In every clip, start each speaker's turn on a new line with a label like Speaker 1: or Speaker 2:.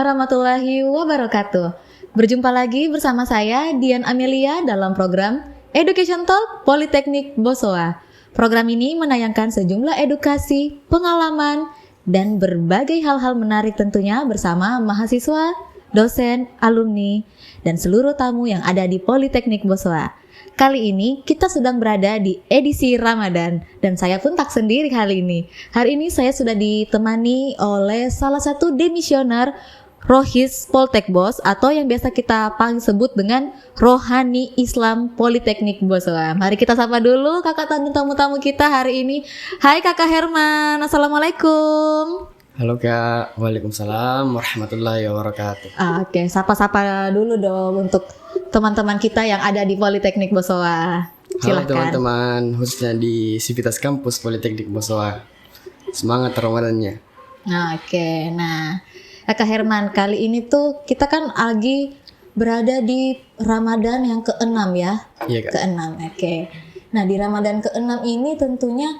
Speaker 1: warahmatullahi wabarakatuh. Berjumpa lagi bersama saya Dian Amelia dalam program Education Talk Politeknik Bosowa. Program ini menayangkan sejumlah edukasi, pengalaman, dan berbagai hal-hal menarik tentunya bersama mahasiswa, dosen, alumni, dan seluruh tamu yang ada di Politeknik Bosowa. Kali ini kita sedang berada di edisi Ramadan dan saya pun tak sendiri kali ini. Hari ini saya sudah ditemani oleh salah satu demisioner Rohis Poltekbos atau yang biasa kita sebut dengan Rohani Islam Politeknik Bosowa. Mari kita sapa dulu kakak tamu-tamu kita hari ini. Hai Kakak Herman, Assalamualaikum.
Speaker 2: Halo Kak, Waalaikumsalam warahmatullahi wabarakatuh.
Speaker 1: Oke, sapa-sapa dulu dong untuk teman-teman kita yang ada di Politeknik Bosowa.
Speaker 2: Halo
Speaker 1: Silakan.
Speaker 2: teman-teman, khususnya di Sivitas Kampus Politeknik Bosowa. Semangat Ramadannya.
Speaker 1: Oke, nah Kakak Herman, kali ini tuh kita kan lagi berada di Ramadan yang ke-6 ya?
Speaker 2: Iya Kak.
Speaker 1: Ke-6, oke. Nah di Ramadan ke-6 ini tentunya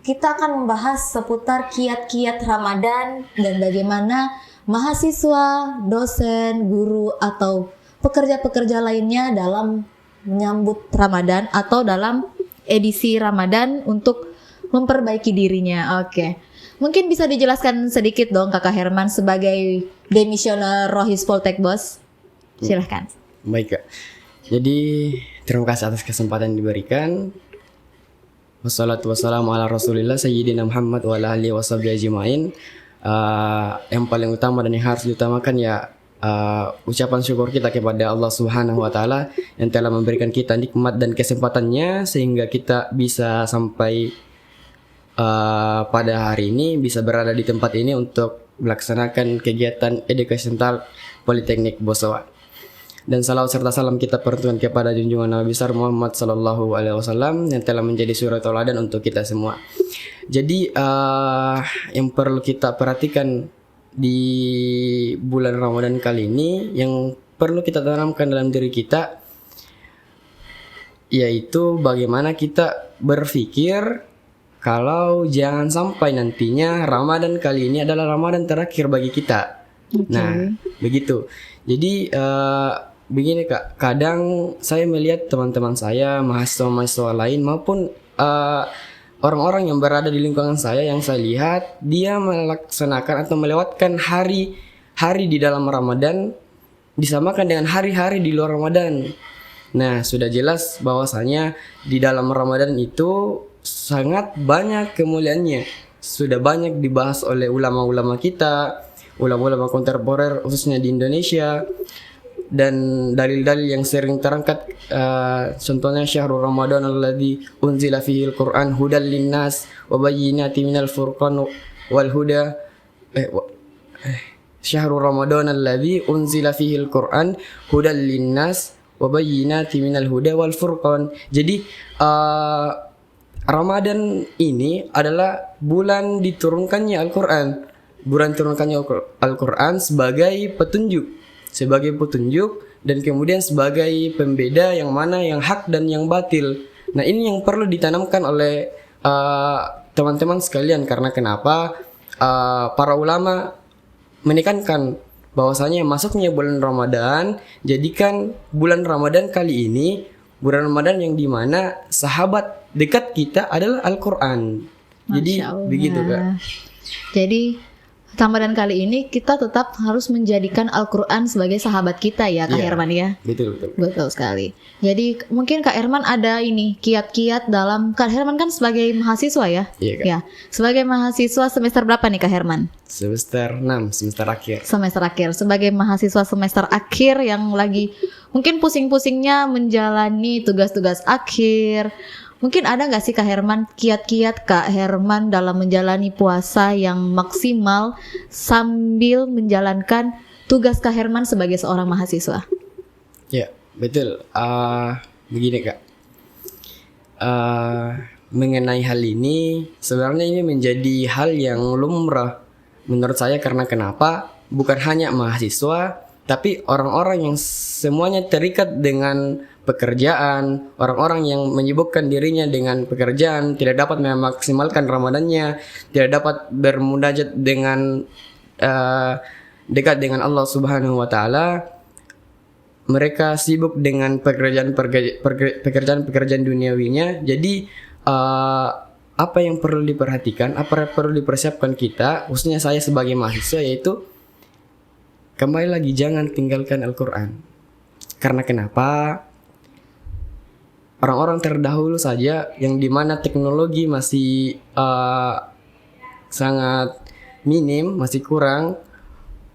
Speaker 1: kita akan membahas seputar kiat-kiat Ramadan dan bagaimana mahasiswa, dosen, guru, atau pekerja-pekerja lainnya dalam menyambut Ramadan atau dalam edisi Ramadan untuk memperbaiki dirinya. Oke. Mungkin bisa dijelaskan sedikit dong Kakak Herman sebagai demisioner Rohis Poltekbos. Silahkan.
Speaker 2: Baik Kak. Jadi terima kasih atas kesempatan yang diberikan. Wassalatu wassalamu ala rasulillah sayyidina Muhammad wa ala alihi washabihi ajmain. Yang paling utama dan yang harus diutamakan ya ucapan syukur kita kepada Allah Subhanahu wa taala yang telah memberikan kita nikmat dan kesempatannya sehingga kita bisa sampai pada hari ini bisa berada di tempat ini untuk melaksanakan kegiatan Education Talk Politeknik Bosowa. Dan salawat serta salam kita peruntukkan kepada junjungan Nabi besar Muhammad sallallahu alaihi wasallam yang telah menjadi suri tauladan untuk kita semua. Jadi yang perlu kita perhatikan di bulan Ramadan kali ini, yang perlu kita tanamkan dalam diri kita yaitu bagaimana kita berpikir kalau jangan sampai nantinya Ramadan kali ini adalah Ramadan terakhir bagi kita.
Speaker 1: Okay.
Speaker 2: Nah, begitu. Jadi begini Kak, kadang saya melihat teman-teman saya, mahasiswa-mahasiswa lain maupun orang-orang yang berada di lingkungan saya yang saya lihat dia melaksanakan atau melewatkan hari-hari di dalam Ramadan disamakan dengan hari-hari di luar Ramadan. Nah, sudah jelas bahwasanya di dalam Ramadan itu sangat banyak kemuliaannya. Sudah banyak dibahas oleh ulama-ulama kita, ulama-ulama kontemporer khususnya di Indonesia. Dan dalil-dalil yang sering terangkat contohnya syahrul Ramadan alladzi unzila fihil Qur'an hudal linnas wa bayyinatin minal furqan wal huda syahrul Ramadan alladzi unzila fihil Qur'an hudal linnas wa bayyinatin minal huda wal furqan. Jadi Ramadan ini adalah bulan diturunkannya Al-Qur'an. Bulan diturunkannya Al-Qur'an sebagai petunjuk dan kemudian sebagai pembeda yang mana yang hak dan yang batil. Nah, ini yang perlu ditanamkan oleh teman-teman sekalian karena kenapa para ulama menekankan bahwasanya masuknya bulan Ramadan, jadikan bulan Ramadan kali ini bulan Ramadan yang dimana sahabat dekat kita adalah Al-Quran. Jadi begitu Kak.
Speaker 1: Jadi Ramadan kali ini kita tetap harus menjadikan Al-Quran sebagai sahabat kita ya Kak Herman ya.
Speaker 2: Betul.
Speaker 1: Betul sekali. Jadi mungkin Kak Herman ada ini kiat-kiat dalam, Kak Herman kan sebagai mahasiswa ya?
Speaker 2: Iya Kak.
Speaker 1: Ya, sebagai mahasiswa semester berapa nih Kak Herman?
Speaker 2: Semester 6, semester akhir.
Speaker 1: Semester akhir. Sebagai mahasiswa semester akhir yang lagi mungkin pusing-pusingnya menjalani tugas-tugas akhir. Mungkin ada nggak sih Kak Herman kiat-kiat Kak Herman dalam menjalani puasa yang maksimal sambil menjalankan tugas Kak Herman sebagai seorang mahasiswa?
Speaker 2: Ya, betul. Begini Kak, mengenai hal ini sebenarnya ini menjadi hal yang lumrah menurut saya karena kenapa? Bukan hanya mahasiswa, tapi orang-orang yang semuanya terikat dengan pekerjaan, orang-orang yang menyibukkan dirinya dengan pekerjaan, tidak dapat memaksimalkan Ramadannya, tidak dapat bermunajat dengan dekat dengan Allah Subhanahu wa taala, mereka sibuk dengan pekerjaan duniawinya. Jadi apa yang perlu diperhatikan, apa yang perlu dipersiapkan kita, khususnya saya sebagai mahasiswa, yaitu kembali lagi jangan tinggalkan Al-Quran. Karena kenapa? Orang-orang terdahulu saja yang dimana teknologi masih sangat minim, masih kurang.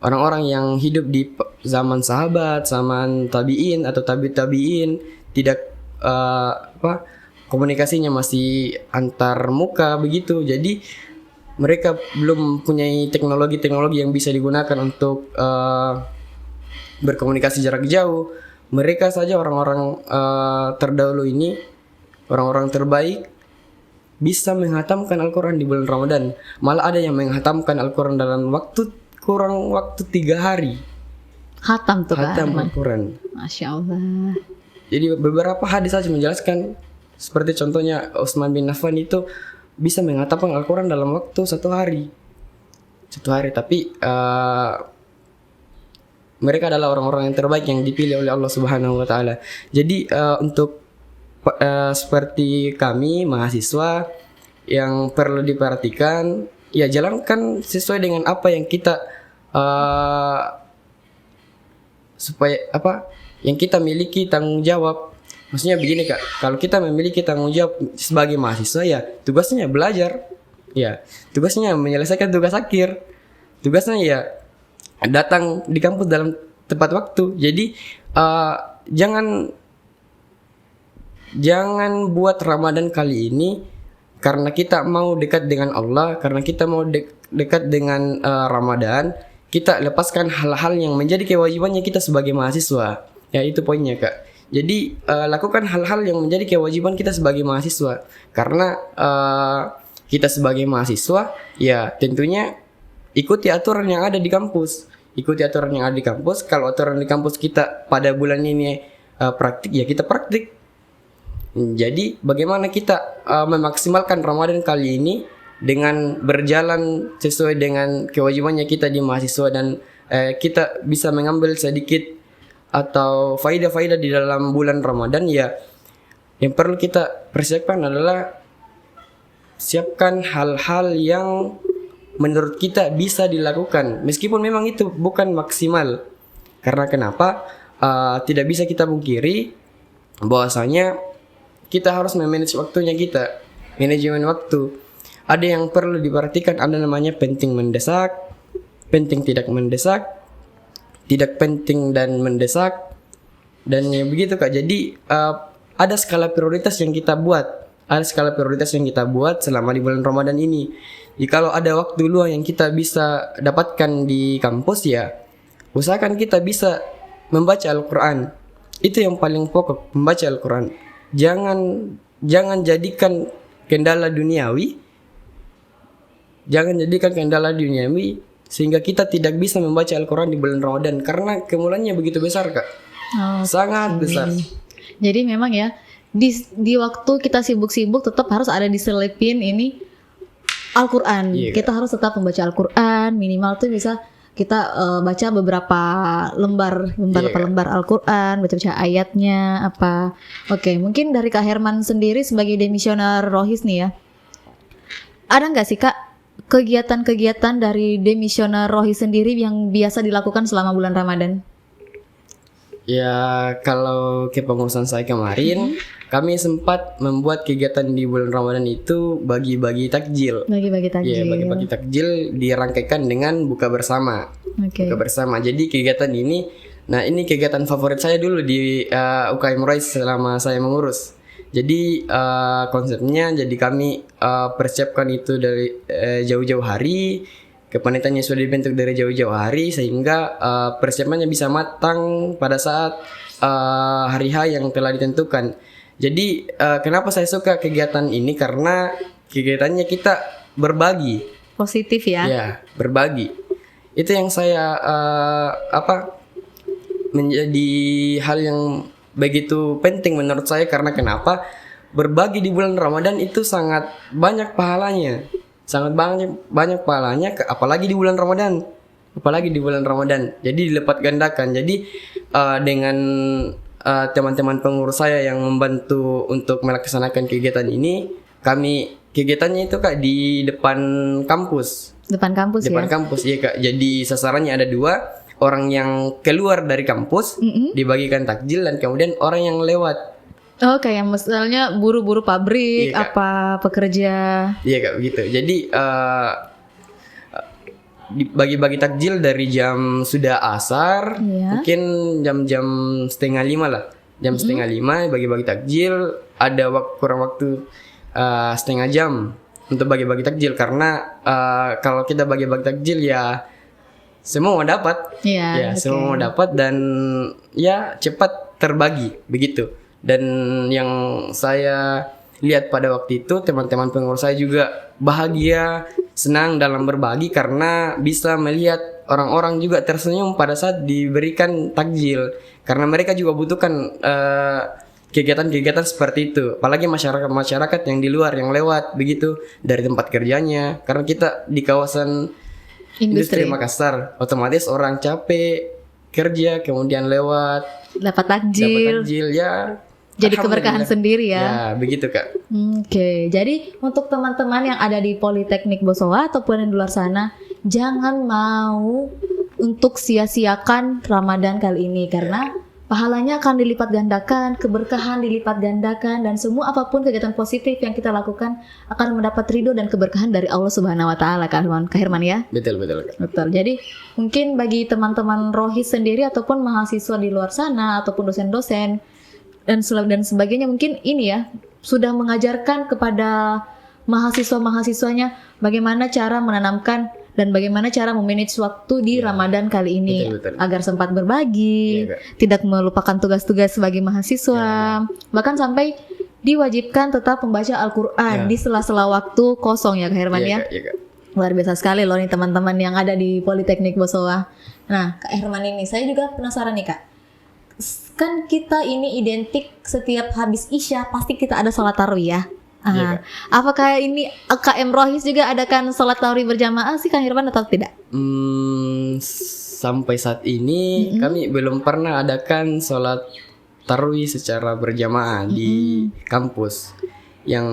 Speaker 2: Orang-orang yang hidup di zaman sahabat, zaman tabi'in atau tabi'in tidak komunikasinya masih antar muka begitu. Jadi mereka belum punya teknologi yang bisa digunakan untuk berkomunikasi jarak jauh. Mereka saja orang-orang terdahulu ini, orang-orang terbaik, bisa menghatamkan Al-Quran di bulan Ramadan. Malah ada yang menghatamkan Al-Quran dalam kurang waktu 3 hari.
Speaker 1: Hatam tuh kan.
Speaker 2: Hatam Al-Quran.
Speaker 1: Masya Allah.
Speaker 2: Jadi beberapa hadis saja menjelaskan, seperti contohnya Utsman bin Affan itu bisa menghatamkan Al-Quran dalam waktu 1 hari. 1 hari, tapi mereka adalah orang-orang yang terbaik yang dipilih oleh Allah Subhanahu wa taala. Jadi untuk seperti kami mahasiswa yang perlu diperhatikan, ya jalankan sesuai dengan apa yang kita yang kita miliki tanggung jawab. Maksudnya begini Kak, kalau kita memiliki tanggung jawab sebagai mahasiswa, ya tugasnya belajar, ya tugasnya menyelesaikan tugas akhir, tugasnya ya datang di kampus dalam tepat waktu. Jadi jangan buat Ramadan kali ini karena kita mau dekat dengan Allah, karena kita mau dekat dengan Ramadan, kita lepaskan hal-hal yang menjadi kewajibannya kita sebagai mahasiswa. Ya itu poinnya Kak. Jadi lakukan hal-hal yang menjadi kewajiban kita sebagai mahasiswa. Karena kita sebagai mahasiswa, ya tentunya ikuti aturan yang ada di kampus. Ikuti aturan yang ada di kampus. Kalau aturan di kampus kita pada bulan ini praktik, ya kita praktik. Jadi bagaimana kita memaksimalkan Ramadan kali ini dengan berjalan sesuai dengan kewajibannya kita di mahasiswa, dan kita bisa mengambil sedikit atau faidah-faidah di dalam bulan Ramadan. Ya yang perlu kita persiapkan adalah siapkan hal-hal yang menurut kita bisa dilakukan, meskipun memang itu bukan maksimal. Karena kenapa? Tidak bisa kita pungkiri bahwasanya kita harus memanage waktunya kita, manajemen waktu. Ada yang perlu diperhatikan, ada namanya penting mendesak, penting tidak mendesak, tidak penting dan mendesak, dan ya begitu Kak. Jadi ada skala prioritas yang kita buat. Ada skala prioritas yang kita buat selama di bulan Ramadan ini. Jadi kalau ada waktu luang yang kita bisa dapatkan di kampus, ya usahakan kita bisa membaca Al-Quran. Itu yang paling pokok, membaca Al-Quran. Jangan jadikan kendala duniawi. Jangan jadikan kendala duniawi sehingga kita tidak bisa membaca Al-Quran di bulan Ramadan, karena kemuliaannya begitu besar Kak. Sangat besar.
Speaker 1: Jadi memang ya di waktu kita sibuk-sibuk tetap harus ada diselipin ini Al-Quran. Kita harus tetap membaca Al-Quran, minimal tuh bisa kita baca beberapa lembar Al-Quran, baca ayatnya apa. Oke, mungkin dari Kak Herman sendiri sebagai demisioner Rohis nih ya, ada nggak sih Kak kegiatan-kegiatan dari demisioner Rohis sendiri yang biasa dilakukan selama bulan Ramadan?
Speaker 2: Ya kalau kepengurusan saya kemarin, kami sempat membuat kegiatan di bulan Ramadan itu bagi-bagi takjil.
Speaker 1: Bagi-bagi takjil.
Speaker 2: Iya, bagi-bagi takjil dirangkaikan dengan buka bersama. Buka bersama. Jadi kegiatan ini, nah ini kegiatan favorit saya dulu di UKM Rohis selama saya mengurus. Jadi konsepnya, jadi kami persiapkan itu dari jauh-jauh hari. Kepanitiaannya sudah dibentuk dari jauh-jauh hari sehingga persiapannya bisa matang pada saat hari H yang telah ditentukan. Jadi kenapa saya suka kegiatan ini? Karena kegiatannya kita berbagi.
Speaker 1: Positif ya?
Speaker 2: Ya, berbagi. Itu yang saya menjadi hal yang begitu penting menurut saya. Karena kenapa? Berbagi di bulan Ramadan itu sangat banyak pahalanya. Sangat banyak pahalanya, apalagi di bulan Ramadan. apalagi di bulan Ramadan. Jadi dilipat gandakan. Jadi dengan teman-teman pengurus saya yang membantu untuk melaksanakan kegiatan ini, kami kegiatannya itu Kak di depan kampus.
Speaker 1: Depan kampus
Speaker 2: Depan
Speaker 1: ya.
Speaker 2: kampus ya Kak. Jadi sasarannya ada 2, orang yang keluar dari kampus dibagikan takjil, dan kemudian orang yang lewat.
Speaker 1: Oh, kayak misalnya buru-buru pabrik,
Speaker 2: Iya, Kak.
Speaker 1: apa pekerja.
Speaker 2: Iya Kak, begitu. Jadi bagi-bagi takjil dari jam sudah asar,
Speaker 1: Iya.
Speaker 2: mungkin jam-jam 4:30 lah. Jam 4:30 bagi-bagi takjil, ada kurang waktu setengah jam untuk bagi-bagi takjil, karena kalau kita bagi-bagi takjil ya semua mau dapat.
Speaker 1: Iya.
Speaker 2: Ya,
Speaker 1: oke.
Speaker 2: semua mau dapat, dan ya cepat terbagi begitu. Dan yang saya lihat pada waktu itu, teman-teman pengurus saya juga bahagia, senang dalam berbagi, karena bisa melihat orang-orang juga tersenyum pada saat diberikan takjil, karena mereka juga butuhkan kegiatan-kegiatan seperti itu. Apalagi masyarakat yang di luar yang lewat begitu dari tempat kerjanya, karena kita di kawasan industri Makassar, otomatis orang capek kerja kemudian lewat
Speaker 1: Dapat
Speaker 2: dapat
Speaker 1: takjil.
Speaker 2: takjil ya.
Speaker 1: Jadi keberkahan
Speaker 2: Alhamdulillah.
Speaker 1: sendiri ya.
Speaker 2: Ya, begitu Kak.
Speaker 1: Oke, jadi untuk teman-teman yang ada di Politeknik Bosowa ataupun yang di luar sana, jangan mau untuk sia-siakan Ramadan kali ini, karena pahalanya akan dilipat gandakan, keberkahan dilipat gandakan, dan semua apapun kegiatan positif yang kita lakukan akan mendapat ridho dan keberkahan dari Allah Subhanahu Wa Taala, Kak Herman ya.
Speaker 2: Betul Kak.
Speaker 1: Betul. Jadi mungkin bagi teman-teman rohis sendiri ataupun mahasiswa di luar sana ataupun dosen-dosen dan sebagainya, mungkin ini ya sudah mengajarkan kepada mahasiswa-mahasiswanya bagaimana cara menanamkan dan bagaimana cara memanage waktu di Ramadan kali ini,
Speaker 2: Betul.
Speaker 1: agar sempat berbagi,
Speaker 2: Iya, Kak.
Speaker 1: tidak melupakan tugas-tugas sebagai mahasiswa, bahkan sampai diwajibkan tetap membaca Al-Quran di sela-sela waktu kosong ya Kak Herman ya.
Speaker 2: Kak, iya Kak.
Speaker 1: Luar biasa sekali loh nih teman-teman yang ada di Politeknik Bosowa. Nah, Kak Herman ini saya juga penasaran nih Kak. Kan kita ini identik setiap habis Isya pasti kita ada sholat tarawih ya.
Speaker 2: Iya, Kak.
Speaker 1: Apakah ini KM Rohis juga adakan sholat tarawih berjamaah sih Kak Herman atau tidak?
Speaker 2: Sampai saat ini kami belum pernah adakan sholat tarawih secara berjamaah di kampus. Yang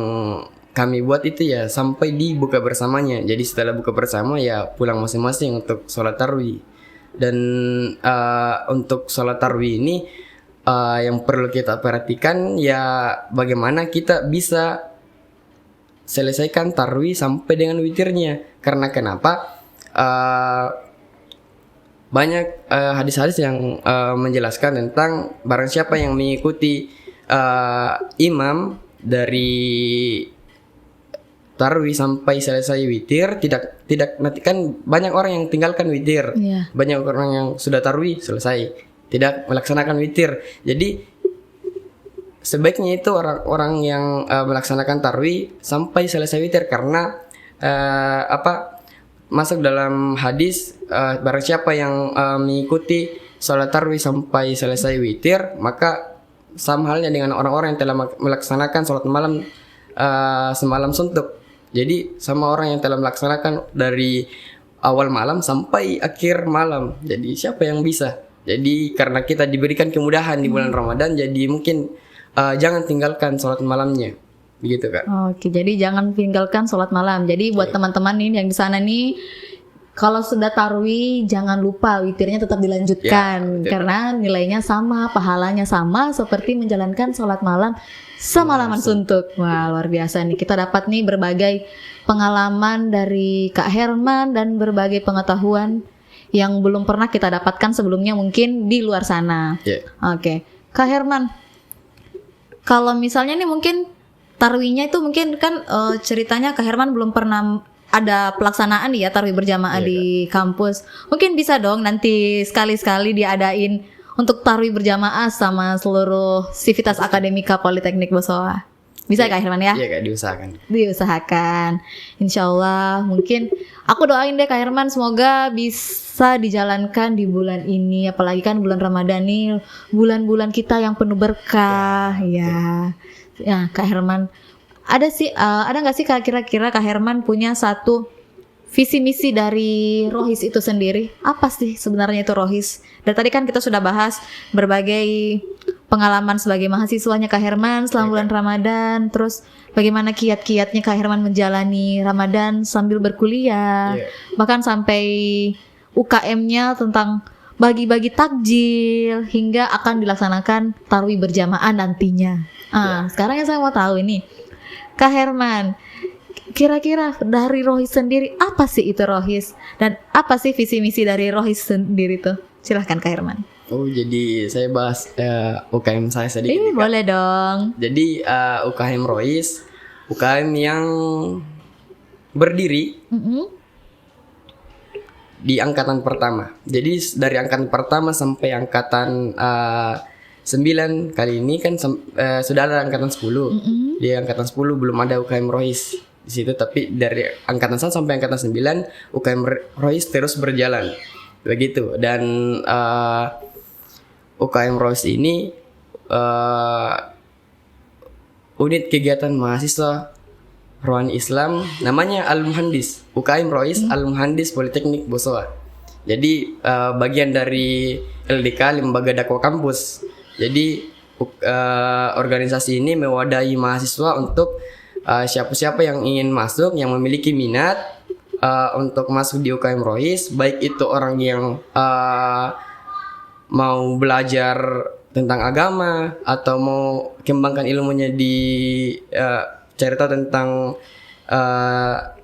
Speaker 2: kami buat itu ya sampai di buka bersamanya. Jadi setelah buka bersama ya pulang masing-masing untuk sholat tarawih. Dan untuk sholat tarawih ini yang perlu kita perhatikan ya bagaimana kita bisa selesaikan tarawih sampai dengan witirnya. Karena kenapa? Banyak hadis-hadis yang menjelaskan tentang barang siapa yang mengikuti imam dari tarawih sampai selesai witir, tidak nanti kan banyak orang yang tinggalkan witir.
Speaker 1: Iya.
Speaker 2: Banyak orang yang sudah tarawih selesai tidak melaksanakan witir. Jadi sebaiknya itu orang-orang yang melaksanakan tarawih sampai selesai witir, karena masuk dalam hadis barang siapa yang mengikuti sholat tarawih sampai selesai witir, maka sama halnya dengan orang-orang yang telah melaksanakan sholat malam semalam suntuk. Jadi sama orang yang telah melaksanakan dari awal malam sampai akhir malam. Jadi siapa yang bisa? Jadi karena kita diberikan kemudahan di bulan Ramadan, jadi mungkin jangan tinggalkan sholat malamnya. Begitu Kak.
Speaker 1: Oke, jadi jangan tinggalkan sholat malam. Jadi buat teman-teman nih yang di sana nih, kalau sudah tarawih jangan lupa witirnya tetap dilanjutkan,
Speaker 2: Ya, betul.
Speaker 1: karena nilainya sama, pahalanya sama seperti menjalankan sholat malam semalaman suntuk. Wah, luar biasa nih. Kita dapat nih berbagai pengalaman dari Kak Herman dan berbagai pengetahuan yang belum pernah kita dapatkan sebelumnya mungkin di luar sana.
Speaker 2: Ya.
Speaker 1: Oke, Kak Herman, kalau misalnya nih mungkin tarawihnya itu mungkin kan ceritanya Kak Herman belum pernah ada pelaksanaan ya tarawih berjamaah
Speaker 2: Iya,
Speaker 1: di kampus. Mungkin bisa dong nanti sekali-sekali diadain untuk tarawih berjamaah sama seluruh sivitas akademika Politeknik Bosowa. Bisa Kak Herman ya?
Speaker 2: Iya Kak, diusahakan.
Speaker 1: Diusahakan. Insya Allah mungkin aku doain deh Kak Herman semoga bisa dijalankan di bulan ini, apalagi kan bulan Ramadan nih, bulan-bulan kita yang penuh berkah ya. Ya Kak Herman, ada nggak sih kira-kira Kak Herman punya satu visi misi dari Rohis itu sendiri. Apa sih sebenarnya itu Rohis? Dan tadi kan kita sudah bahas berbagai pengalaman sebagai mahasiswanya Kak Herman selama bulan Ramadan, terus bagaimana kiat-kiatnya Kak Herman menjalani Ramadan sambil berkuliah, bahkan sampai UKM-nya tentang bagi-bagi takjil hingga akan dilaksanakan tarawih berjamaah nantinya. Sekarang yang saya mau tahu ini, Kak Herman, kira-kira dari Rohis sendiri apa sih itu Rohis dan apa sih visi misi dari Rohis sendiri tuh? Silahkan Kak Herman.
Speaker 2: Oh, jadi saya bahas UKM saya sedikit.
Speaker 1: Boleh dong.
Speaker 2: Jadi UKM Rohis, UKM yang berdiri di angkatan pertama. Jadi dari angkatan pertama sampai angkatan 9 kali ini kan sudah ada angkatan 10. Di angkatan 10 belum ada UKM Rohis di situ, tapi dari angkatan 1 sampai angkatan 9 UKM Rohis terus berjalan. Begitu. Dan UKM Rohis ini unit kegiatan mahasiswa Rohani Islam, namanya Al-Muhandis. UKM Rohis Al-Muhandis Politeknik Bosowa. Jadi bagian dari LDK, Lembaga Dakwah Kampus. Jadi organisasi ini mewadahi mahasiswa untuk siapa-siapa yang ingin masuk, yang memiliki minat untuk masuk di UKM Rohis, baik itu orang yang mau belajar tentang agama atau mau kembangkan ilmunya di cari tahu tentang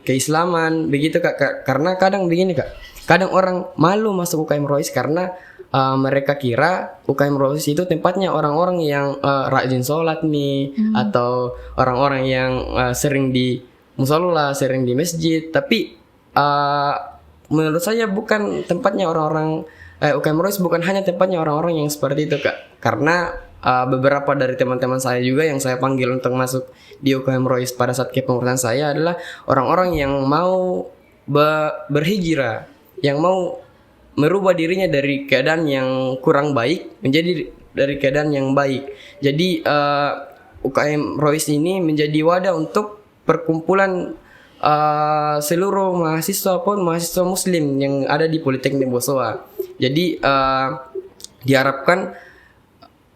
Speaker 2: keislaman, begitu Kak. Karena kadang begini Kak, kadang orang malu masuk UKM Rohis karena mereka kira UKM Rohis itu tempatnya orang-orang yang rajin sholat nih, atau orang-orang yang sering di musola, sering di masjid. Tapi menurut saya bukan tempatnya orang-orang, UKM Rohis bukan hanya tempatnya orang-orang yang seperti itu Kak. Karena beberapa dari teman-teman saya juga yang saya panggil untuk masuk di UKM Rohis pada saat kepengurusan saya adalah orang-orang yang mau berhijrah, yang mau merubah dirinya dari keadaan yang kurang baik menjadi dari keadaan yang baik. Jadi UKM Rohis ini menjadi wadah untuk perkumpulan seluruh mahasiswa pun mahasiswa muslim yang ada di Politeknik Bosowa. Jadi diharapkan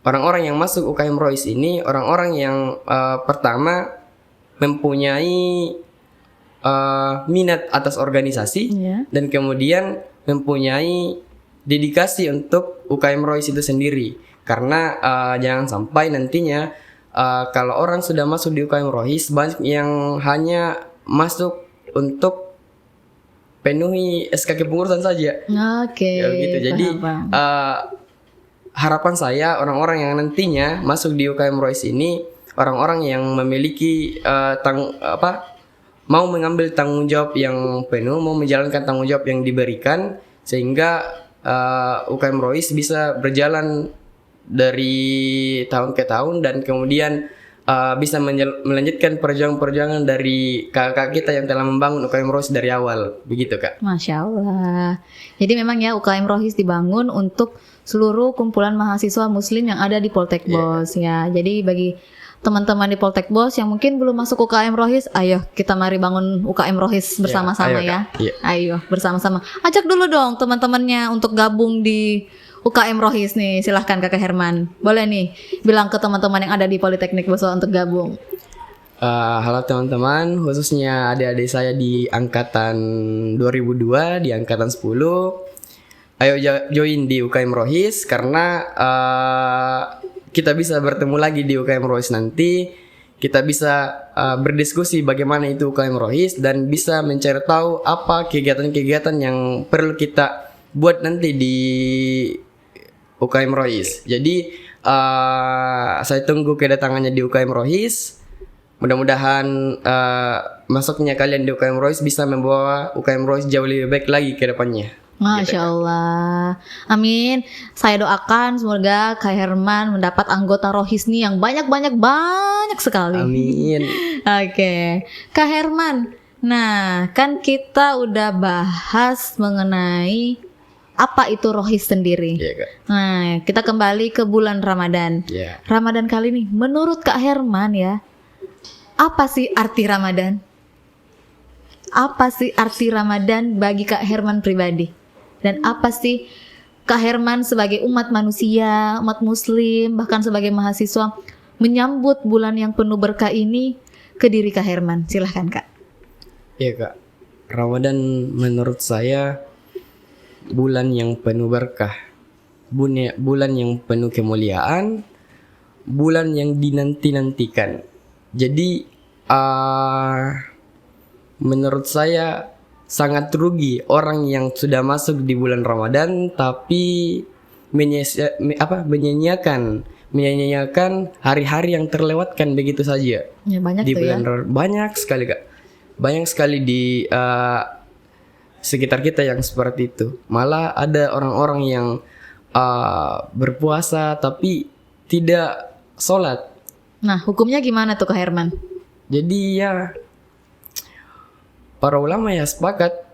Speaker 2: orang-orang yang masuk UKM Rohis ini orang-orang yang pertama mempunyai minat atas organisasi, dan kemudian mempunyai dedikasi untuk UKM Rohis itu sendiri. Karena jangan sampai nantinya kalau orang sudah masuk di UKM Rohis, banyak yang hanya masuk untuk penuhi SK kepengurusan saja. Ya, gitu. Jadi harapan saya orang-orang yang nantinya masuk di UKM Rohis ini orang-orang yang memiliki mau mengambil tanggung jawab yang penuh, mau menjalankan tanggung jawab yang diberikan, sehingga UKM Rohis bisa berjalan dari tahun ke tahun dan kemudian bisa melanjutkan perjuangan-perjuangan dari kakak kita yang telah membangun UKM Rohis dari awal, begitu Kak.
Speaker 1: Masya Allah. Jadi memang ya UKM Rohis dibangun untuk seluruh kumpulan mahasiswa muslim yang ada di Poltek Bos ya. Jadi bagi teman-teman di Poltek Bos yang mungkin belum masuk UKM Rohis, ayo kita mari bangun UKM Rohis bersama-sama ya. Ayo bersama-sama. Ajak dulu dong teman-temannya untuk gabung di UKM Rohis nih. Silahkan Kakak Herman. Boleh nih bilang ke teman-teman yang ada di Politeknik Bosowa untuk gabung.
Speaker 2: Halo teman-teman, khususnya adik-adik saya di angkatan 2002, di angkatan 10. Ayo join di UKM Rohis karena kita bisa bertemu lagi di UKM Rohis nanti. Kita bisa berdiskusi bagaimana itu UKM Rohis dan bisa mencari tahu apa kegiatan-kegiatan yang perlu kita buat nanti di UKM Rohis. Jadi saya tunggu kedatangannya di UKM Rohis. Mudah-mudahan masuknya kalian di UKM Rohis bisa membawa UKM Rohis jauh lebih baik lagi ke depannya.
Speaker 1: Masya Allah. Amin. Saya doakan semoga Kak Herman mendapat anggota Rohis nih yang banyak sekali.
Speaker 2: Amin.
Speaker 1: Oke. Kak Herman, nah kan kita udah bahas mengenai apa itu Rohis sendiri.
Speaker 2: Kak.
Speaker 1: Nah, kita kembali ke bulan Ramadan. Ramadan kali ini menurut Kak Herman ya, apa sih arti Ramadan? apa sih arti Ramadan bagi Kak Herman pribadi? Dan apa sih Kak Herman sebagai umat manusia, umat muslim, bahkan sebagai mahasiswa menyambut bulan yang penuh berkah ini ke diri Kak Herman? Silahkan Kak.
Speaker 2: Iya Kak, Ramadan menurut saya bulan yang penuh berkah, bulan yang penuh kemuliaan, bulan yang dinanti-nantikan. Jadi menurut saya sangat rugi orang yang sudah masuk di bulan Ramadan tapi menyanyiakan hari-hari yang terlewatkan begitu saja.
Speaker 1: Ya, banyak
Speaker 2: Di
Speaker 1: tuh ya.
Speaker 2: bulan banyak sekali Kak. Banyak sekali di sekitar kita yang seperti itu. Malah ada orang-orang yang berpuasa tapi tidak sholat.
Speaker 1: Nah, hukumnya gimana tuh Kak Herman?
Speaker 2: Jadi ya para ulama ya sepakat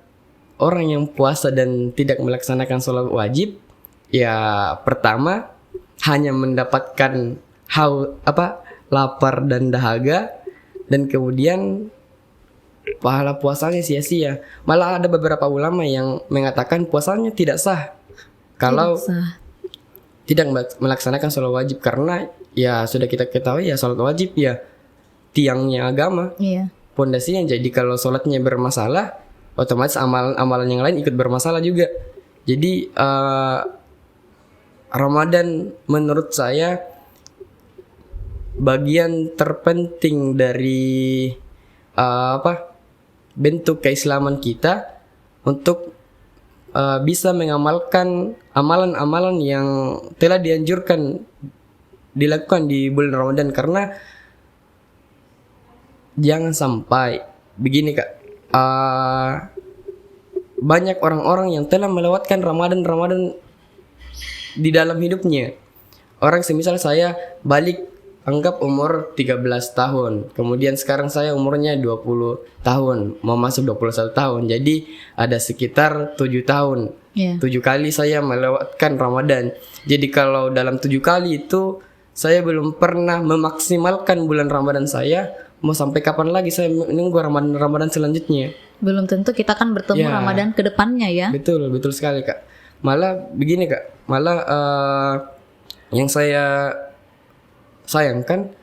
Speaker 2: orang yang puasa dan tidak melaksanakan sholat wajib ya pertama hanya mendapatkan lapar dan dahaga, dan kemudian pahala puasanya sia-sia. Malah ada beberapa ulama yang mengatakan puasanya tidak sah kalau tidak melaksanakan sholat wajib, karena ya sudah kita ketahui ya sholat wajib ya tiangnya agama,
Speaker 1: Iya.
Speaker 2: pondasinya. Jadi kalau sholatnya bermasalah, otomatis amalan-amalan yang lain ikut bermasalah juga. Jadi Ramadan menurut saya bagian terpenting dari bentuk keislaman kita untuk bisa mengamalkan amalan-amalan yang telah dilakukan di bulan Ramadan. Karena jangan sampai begini Kak, banyak orang-orang yang telah melewatkan Ramadan di dalam hidupnya. Orang semisal saya balik, anggap umur 13 tahun, kemudian sekarang saya umurnya 20 tahun, mau masuk 21 tahun. Jadi ada sekitar 7 tahun. 7 kali saya melewatkan Ramadan. Jadi kalau dalam 7 kali itu saya belum pernah memaksimalkan bulan Ramadan saya, mau sampai kapan lagi saya menunggu Ramadan selanjutnya?
Speaker 1: Belum tentu kita kan bertemu
Speaker 2: Ya.
Speaker 1: Ramadan ke depannya ya.
Speaker 2: Betul sekali Kak. Malah begini Kak, yang saya sayangkan,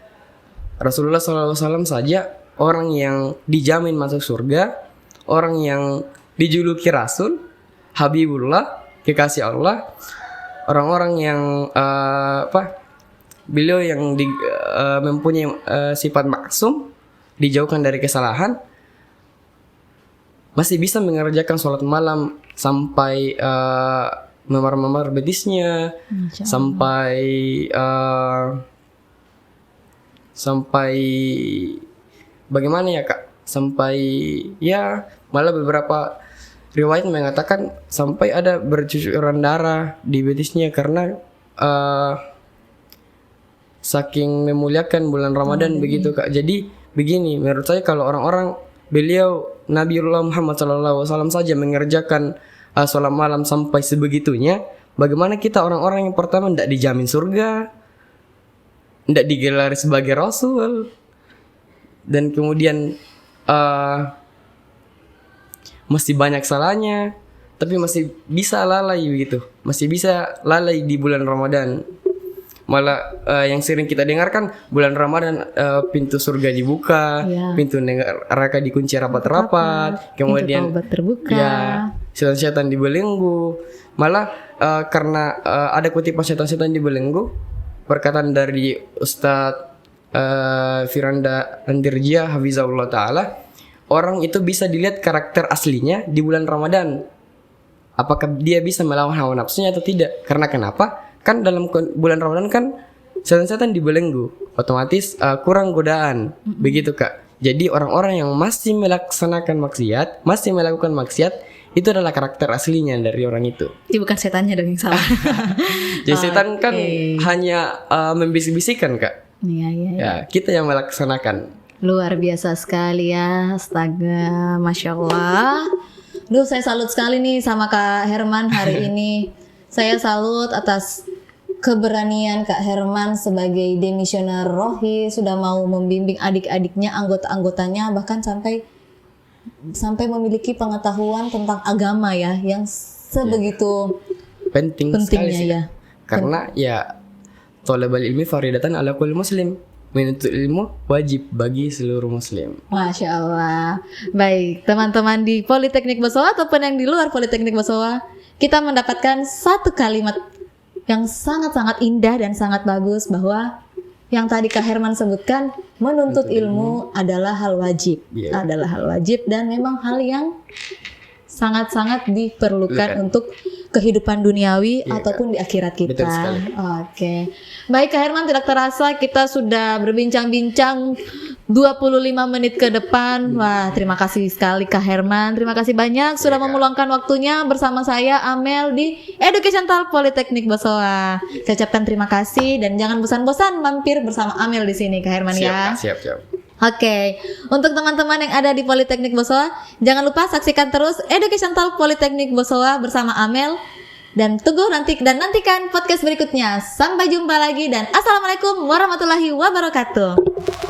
Speaker 2: Rasulullah SAW saja orang yang dijamin masuk surga, orang yang dijuluki Rasul, Habibullah, kekasih Allah, orang-orang yang beliau yang mempunyai sifat maksum, dijauhkan dari kesalahan, masih bisa mengerjakan sholat malam sampai memar-memar betisnya, sampai bagaimana ya Kak? Sampai ya malah beberapa riwayat mengatakan sampai ada bercucuran darah di betisnya karena saking memuliakan bulan Ramadan begitu Kak. Jadi begini, menurut saya kalau orang-orang Nabiullah Muhammad SAW saja mengerjakan sholat malam sampai sebegitunya, bagaimana kita orang-orang yang pertama tidak dijamin surga, tidak digelar sebagai Rasul, dan kemudian masih banyak salahnya, tapi masih bisa lalai begitu, masih bisa lalai di bulan Ramadan. Malah yang sering kita dengarkan bulan Ramadan pintu surga dibuka, pintu neraka dikunci rapat-rapat, kemudian
Speaker 1: pintu taubat terbuka,
Speaker 2: ya setan-setan dibelenggu. Malah karena ada kutipan setan-setan dibelenggu, perkataan dari Ustadz Firanda Andirjia Hafizahullah Ta'ala, orang itu bisa dilihat karakter aslinya di bulan Ramadan, apakah dia bisa melawan hawa nafsunya atau tidak. Karena kenapa? Kan dalam bulan Ramadan kan setan-setan dibelenggu, otomatis kurang godaan, begitu Kak. Jadi orang-orang yang masih melaksanakan maksiat, masih melakukan maksiat, itu adalah karakter aslinya dari orang itu.
Speaker 1: Jadi bukan setannya dong yang salah.
Speaker 2: Jadi setan kan hanya membisik-bisikan Kak.
Speaker 1: Iya.
Speaker 2: Ya, kita yang melaksanakan.
Speaker 1: Luar biasa sekali ya, astaga, Masya Allah. Duh, saya salut sekali nih sama Kak Herman hari ini. Saya salut atas keberanian Kak Herman sebagai demisioner Rohi, sudah mau membimbing adik-adiknya, anggota-anggotanya, bahkan sampai sampai memiliki pengetahuan tentang agama ya, yang sebegitu
Speaker 2: pentingnya
Speaker 1: pentingnya
Speaker 2: sih.
Speaker 1: ya.
Speaker 2: Karena ya thalabul ilmi faridatan ala kulli muslim. Menuntut ilmu wajib bagi seluruh muslim.
Speaker 1: Masya Allah. Baik, teman-teman di Politeknik Bosowa ataupun yang di luar Politeknik Bosowa, kita mendapatkan satu kalimat yang sangat-sangat indah dan sangat bagus, bahwa yang tadi Kak Herman sebutkan, menuntut ilmu adalah hal wajib.
Speaker 2: Iya.
Speaker 1: Adalah hal wajib dan memang hal yang sangat-sangat diperlukan untuk kehidupan duniawi
Speaker 2: Iya,
Speaker 1: ataupun di akhirat kita.
Speaker 2: Betul sekali.
Speaker 1: Oke. Baik Kak Herman, tidak terasa kita sudah berbincang-bincang 25 menit ke depan. Wah, terima kasih sekali Kak Herman. Terima kasih banyak sudah
Speaker 2: Kak.
Speaker 1: meluangkan waktunya bersama saya Amel di Education Talk Politeknik Bosowa. Saya ucapkan terima kasih dan jangan bosan-bosan mampir bersama Amel di sini Kak Herman ya.
Speaker 2: Siap.
Speaker 1: Oke, untuk teman-teman yang ada di Politeknik Bosowa, jangan lupa saksikan terus Education Talk Politeknik Bosowa bersama Amel, dan nantikan podcast berikutnya. Sampai jumpa lagi dan assalamualaikum warahmatullahi wabarakatuh.